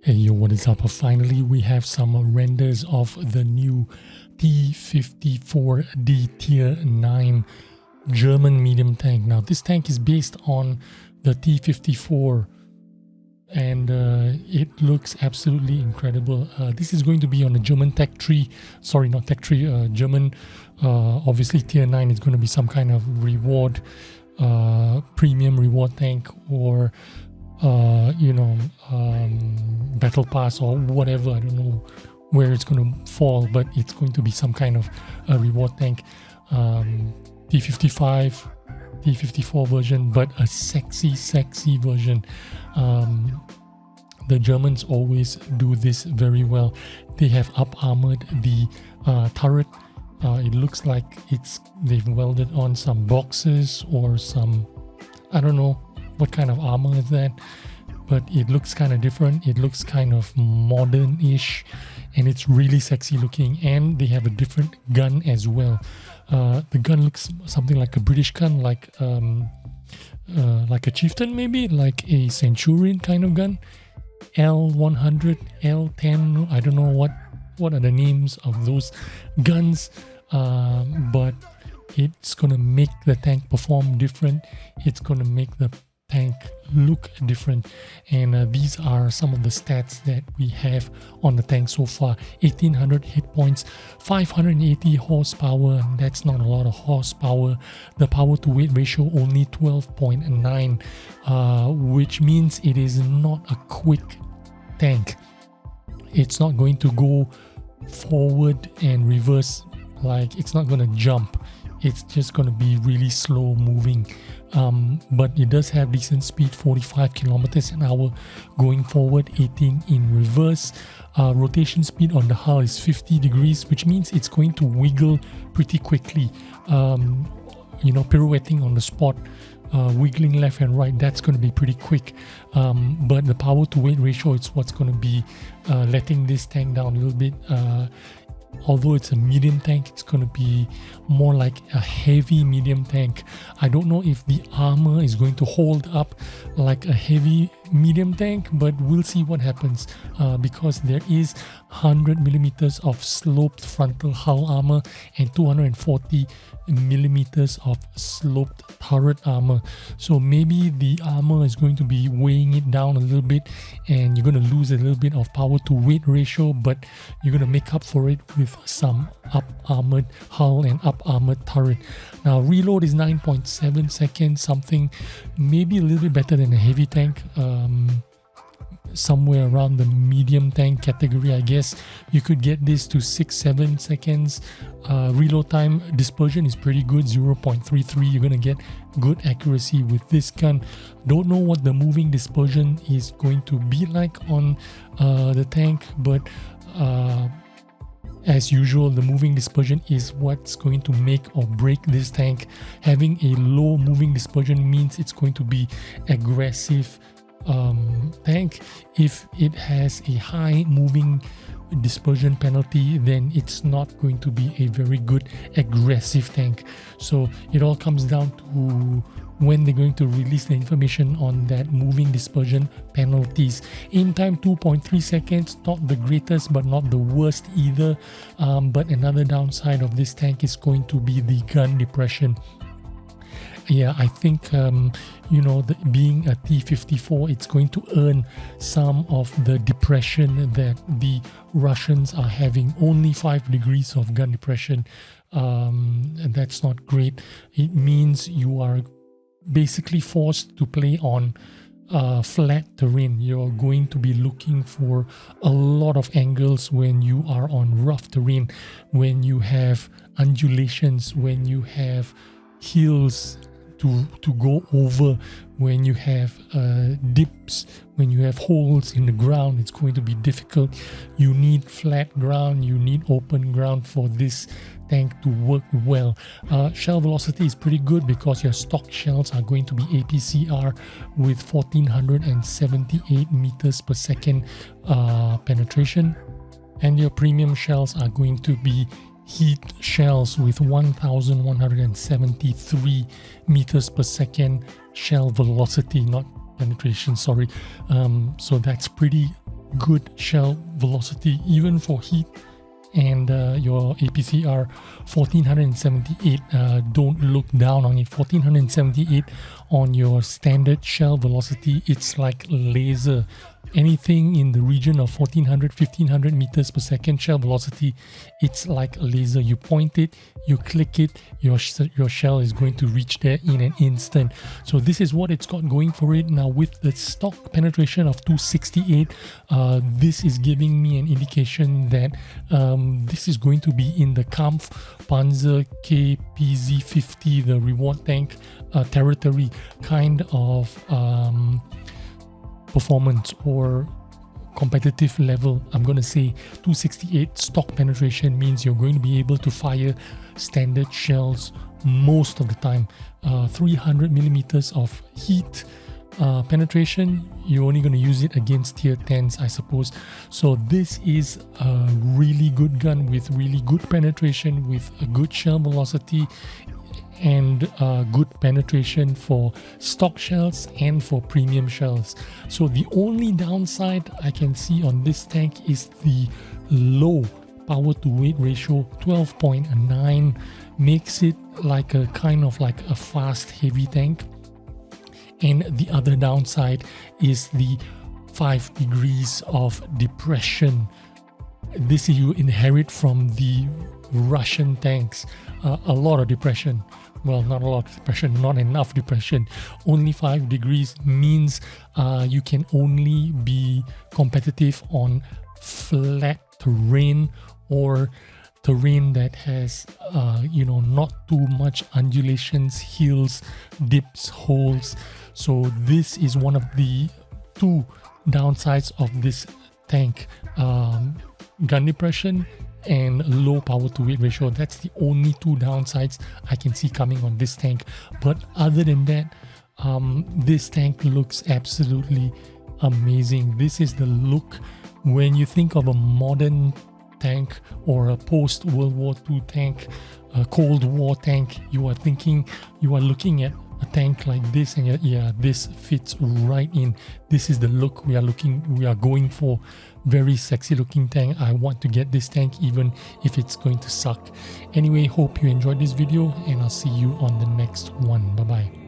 Hey yo, what is up? Finally, we have some renders of the new T54D Tier 9 German medium tank. Now, this tank is based on the T54 and it looks absolutely incredible. This is going to be on the German Tech 3, sorry, not Tech 3, German, obviously Tier 9 is going to be some kind of reward, premium reward tank, or battle pass or whatever. I don't know where it's going to fall, but it's going to be some kind of a reward tank. T55, T54 version, but a sexy version. The Germans always do this very well. They have up armored the turret. It looks like they've welded on some boxes or some, I don't know what kind of armor is that, but it looks kind of different. It looks kind of modern-ish, and it's really sexy looking. And they have a different gun as well. The gun looks something like a British gun, like a Chieftain, maybe like a Centurion kind of gun. L100, L10. I don't know what are the names of those guns, but it's gonna make the tank perform different. It's gonna make the tank look different, and these are some of the stats that we have on the tank so far. 1800 hit points, 580 horsepower. That's not a lot of horsepower. The power to weight ratio only 12.9, which means it is not a quick tank. It's not going to go forward and reverse, like it's not going to jump. It's just going to be really slow moving, but it does have decent speed, 45 kilometers an hour going forward, 18 in reverse. Rotation speed on the hull is 50 degrees, which means it's going to wiggle pretty quickly. Pirouetting on the spot, wiggling left and right, that's going to be pretty quick. But the power to weight ratio is what's going to be letting this tank down a little bit. Although it's a medium tank, it's going to be more like a heavy medium tank. I don't know if the armor is going to hold up like a heavy medium tank, but we'll see what happens, because there is 100 millimeters of sloped frontal hull armor and 240 millimeters of sloped turret armor. So maybe the armor is going to be weighing it down a little bit, and you're going to lose a little bit of power to weight ratio, but you're going to make up for it with some up armored hull and up armored turret. Now, reload is 9.7 seconds, something maybe a little bit better than a heavy tank. Somewhere around the medium tank category, I guess. You could get this to 6-7 seconds. Reload time, dispersion is pretty good, 0.33. You're gonna get good accuracy with this gun. Don't know what the moving dispersion is going to be like on the tank, but as usual, the moving dispersion is what's going to make or break this tank. Having a low moving dispersion means it's going to be aggressive tank. If it has a high moving dispersion penalty, then it's not going to be a very good aggressive tank. So it all comes down to when they're going to release the information on that moving dispersion penalties. Aim time 2.3 seconds, not the greatest but not the worst either. But another downside of this tank is going to be the gun depression. Yeah, I think being a T54, it's going to earn some of the depression that the Russians are having. Only 5 degrees of gun depression, and that's not great. It means you are basically forced to play on flat terrain. You're going to be looking for a lot of angles when you are on rough terrain, when you have undulations, when you have hills to go over, when you have dips, when you have holes in the ground. It's going to be difficult. You need flat ground, you need open ground for this tank to work well. Shell velocity is pretty good because your stock shells are going to be APCR with 1478 meters per second penetration, and your premium shells are going to be heat shells with 1173 meters per second shell velocity, not penetration, sorry. So that's pretty good shell velocity even for heat. And your APCR 1478, don't look down on it. 1478 on your standard shell velocity, it's like laser. Anything in the region of 1400, 1500 meters per second shell velocity, it's like a laser. You point it, you click it, your shell is going to reach there in an instant. So this is what it's got going for it. Now with the stock penetration of 268, this is giving me an indication that this is going to be in the Kampf Panzer KPZ-50, the reward tank territory kind of performance or competitive level. I'm going to say 268 stock penetration means you're going to be able to fire standard shells most of the time. 300 millimeters of heat penetration, you're only going to use it against tier 10s, I suppose. So this is a really good gun with really good penetration, with a good shell velocity, and good penetration for stock shells and for premium shells. So the only downside I can see on this tank is the low power to weight ratio. 12.9 makes it like a kind of like a fast heavy tank. And the other downside is the 5 degrees of depression. This you inherit from the Russian tanks. A lot of depression. Well, not a lot of depression, not enough depression. Only 5 degrees means you can only be competitive on flat terrain or terrain that has not too much undulations, hills, dips, holes. So this is one of the 2 downsides of this tank. Gun depression and low power to weight ratio. That's the only 2 downsides I can see coming on this tank. But other than that, this tank looks absolutely amazing. This is the look when you think of a modern tank or a post World War II tank, a Cold War tank. You are looking at a tank like this, and yeah, this fits right in. This is the look we are going for. Very sexy looking tank. I want to get this tank even if it's going to suck. Anyway, hope you enjoyed this video, and I'll see you on the next one. Bye bye.